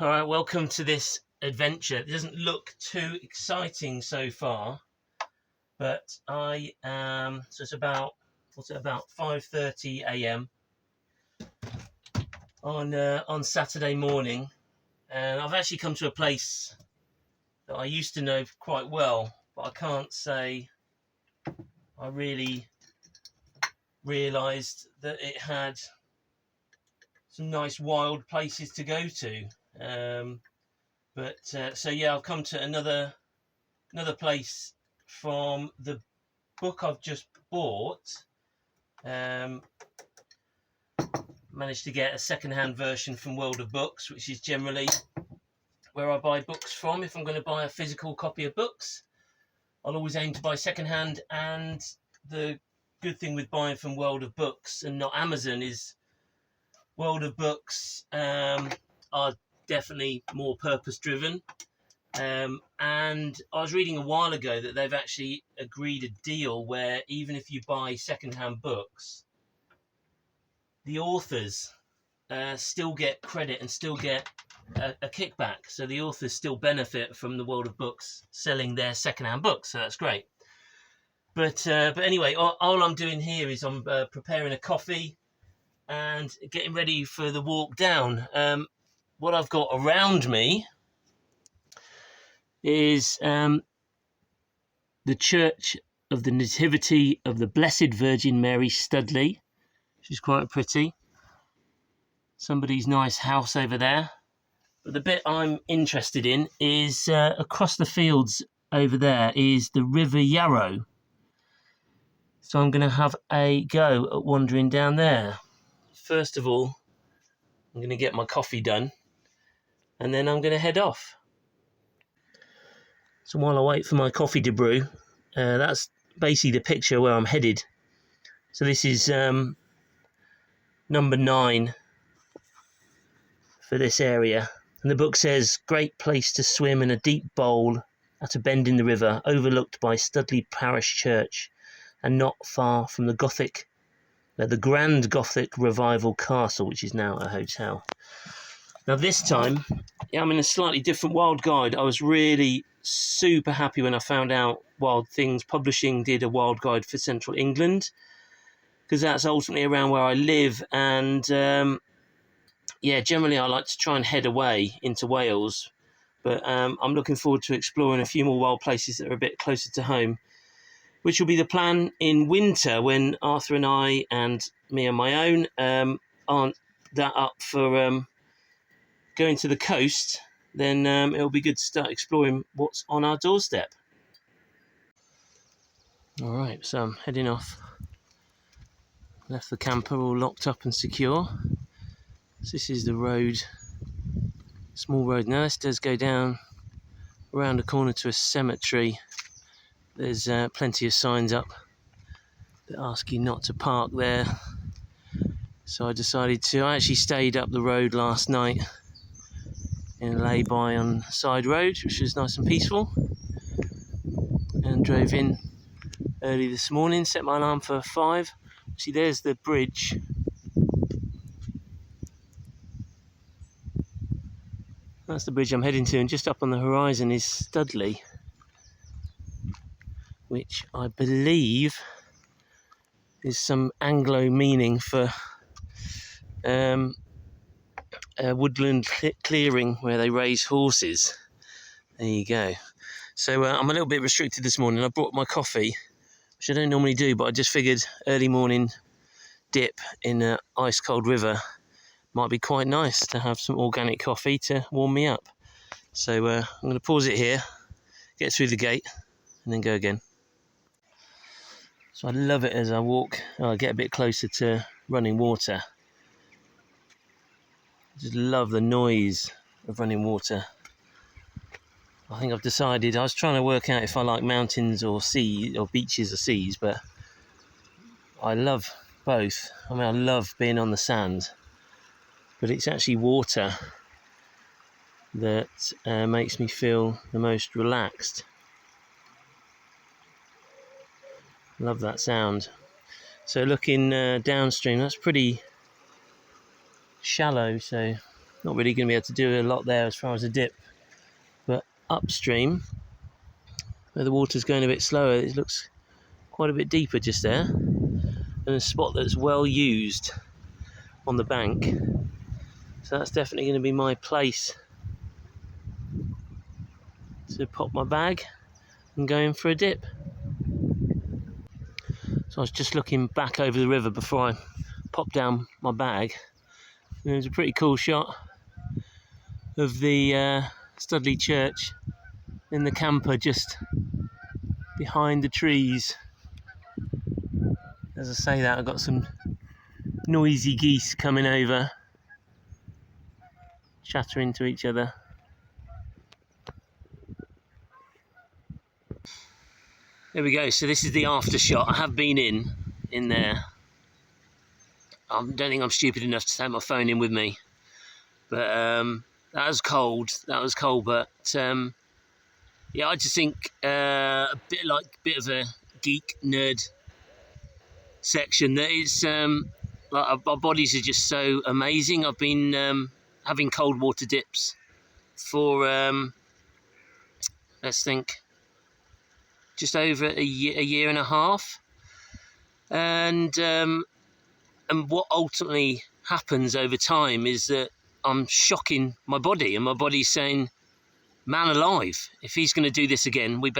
All right, welcome to this adventure. It doesn't look too exciting so far, but I am. So it's about 5:30 a.m. on Saturday morning, and I've actually come to a place that I used to know quite well, but I can't say I really realised that it had some nice wild places to go to. So yeah, I've come to another place from the book I've just bought. Managed to get a second-hand version from World of Books, which is generally where I buy books from. If I'm going to buy a physical copy of books, I'll always aim to buy second-hand. And the good thing with buying from World of Books and not Amazon is World of Books are definitely more purpose-driven. And I was reading a while ago that they've actually agreed a deal where even if you buy second-hand books, the authors still get credit and still get a kickback. So the authors still benefit from the World of Books selling their second-hand books. So that's great. But anyway, all I'm doing here is I'm preparing a coffee and getting ready for the walk down. What I've got around me is the Church of the Nativity of the Blessed Virgin Mary, Studley. She's quite pretty. Somebody's nice house over there. But the bit I'm interested in is across the fields over there is the River Yarrow. So I'm going to have a go at wandering down there. First of all, I'm going to get my coffee done and then I'm going to head off. So while I wait for my coffee to brew, that's basically the picture where I'm headed. So this is number 9 for this area. And the book says, great place to swim in a deep bowl at a bend in the river, overlooked by Studley Parish Church and not far from the Grand Gothic Revival Castle, which is now a hotel. Now this time, I'm in a slightly different Wild Guide. I was really super happy when I found out Wild Things Publishing did a Wild Guide for Central England, because that's ultimately around where I live. And generally I like to try and head away into Wales, but I'm looking forward to exploring a few more wild places that are a bit closer to home, which will be the plan in winter when Arthur and I and me on my own aren't that up for going to the coast. Then it'll be good to start exploring what's on our doorstep. All right, so I'm heading off. Left the camper all locked up and secure. So this is the road, small road. Now this does go down around the corner to a cemetery. There's plenty of signs up that ask you not to park there. So I actually stayed up the road last night in a lay-by on the side road, which was nice and peaceful, and drove in early this morning, set my alarm for 5. See, there's the bridge. That's the bridge I'm heading to, and just up on the horizon is Studley, which I believe is some Anglo meaning for a woodland clearing where they raise horses. There you go. So I'm a little bit restricted this morning. I brought my coffee, which I don't normally do, but I just figured early morning dip in an ice cold river might be quite nice to have some organic coffee to warm me up. So I'm going to pause it here, get through the gate, and then go again. So I love it as I walk. I get a bit closer to running water. I just love the noise of running water. I think I've decided, I was trying to work out if I like mountains or sea or beaches or seas, but I love both. I mean, I love being on the sand, but it's actually water that makes me feel the most relaxed. Love that sound. So looking downstream, that's pretty shallow, so Not really going to be able to do a lot there as far as a dip, but upstream, where the water's going a bit slower, it looks quite a bit deeper just there, and a spot that's well used on the bank. So that's definitely going to be my place to pop my bag and go in for a dip. So I was just looking back over the river before I popped down my bag. And there's a pretty cool shot of the Studley church in the camper just behind the trees. As I say that, I've got some noisy geese coming over, chattering to each other. There we go. So this is the after shot. I have been in there. I don't think I'm stupid enough to take my phone in with me, but that was cold. But yeah, I just think a bit of a geek nerd section that it's like our bodies are just so amazing. I've been having cold water dips for let's think, just over a year and a half, and what ultimately happens over time is that I'm shocking my body, and my body's saying, man alive, if he's going to do this again, we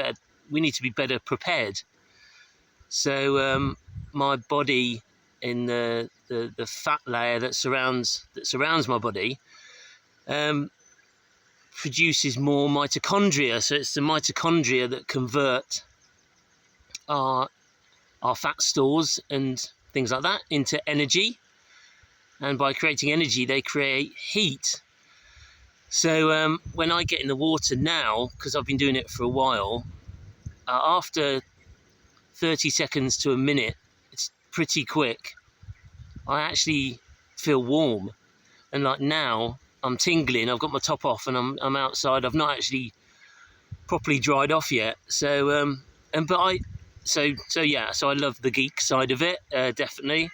need to be better prepared. So my body, in the fat layer that surrounds my body, produces more mitochondria. So it's the mitochondria that convert our fat stores and things like that into energy, and by creating energy they create heat. So when I get in the water now, because I've been doing it for a while, after 30 seconds to a minute, it's pretty quick, I actually feel warm. And like now I'm tingling, I've got my top off and I'm outside. I've not actually properly dried off yet. So so I love the geek side of it, definitely.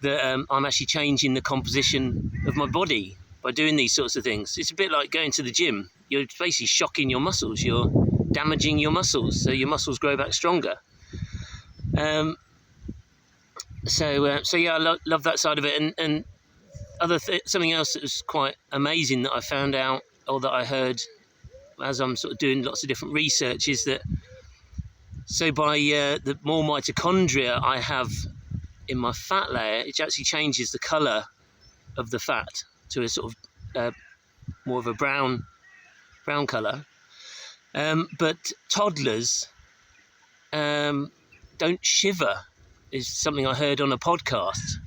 That I'm actually changing the composition of my body by doing these sorts of things. It's a bit like going to the gym. You're basically shocking your muscles. You're damaging your muscles, so your muscles grow back stronger. So yeah, I love that side of it. And something else that was quite amazing that I found out, or that I heard as I'm sort of doing lots of different research, is that so by the more mitochondria I have in my fat layer, it actually changes the colour of the fat to a sort of more of a brown colour. But toddlers don't shiver, is something I heard on a podcast.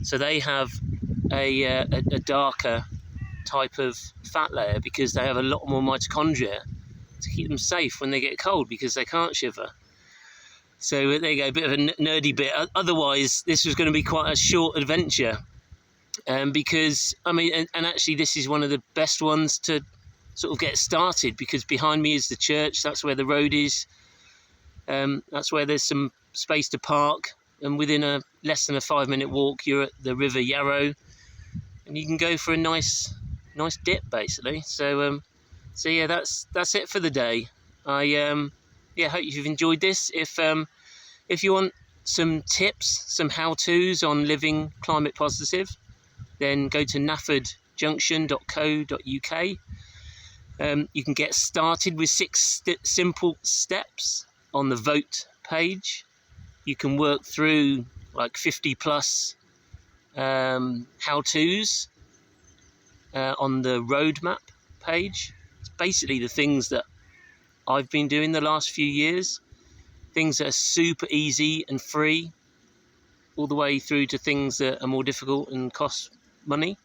So they have a darker type of fat layer because they have a lot more mitochondria to keep them safe when they get cold, because they can't shiver. So there you go, a bit of a nerdy bit. Otherwise, this was going to be quite a short adventure, because, I mean, and actually this is one of the best ones to sort of get started, because behind me is the church. That's where the road is. That's where there's some space to park, and within less than a 5-minute walk, you're at the River Yarrow, and you can go for a nice dip, basically. So yeah, that's it for the day. I hope you've enjoyed this. If you want some tips, some how-tos on living climate positive, then go to naffordjunction.co.uk. You can get started with 6 simple steps on the vote page. You can work through like 50 plus how-tos on the roadmap page. It's basically the things that I've been doing the last few years, things that are super easy and free, all the way through to things that are more difficult and cost money.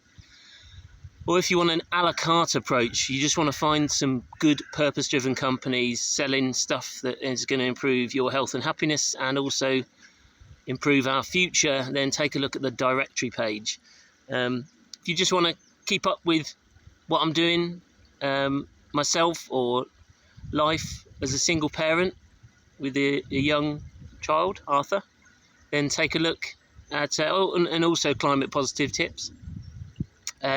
Or if you want an a la carte approach, you just want to find some good purpose-driven companies selling stuff that is going to improve your health and happiness and also improve our future, then take a look at the directory page. If you just want to keep up with what I'm doing myself, or life as a single parent with a young child, Arthur, then take a look at and also climate positive tips.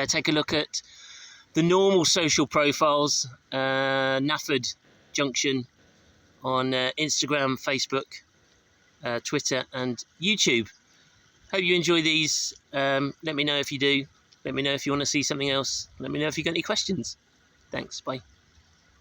take a look at the normal social profiles, Nafford Junction on Instagram, Facebook, Twitter and YouTube. Hope you enjoy these. Let me know if you do. Let me know if you want to see something else. Let me know if you've got any questions. Thanks. Bye.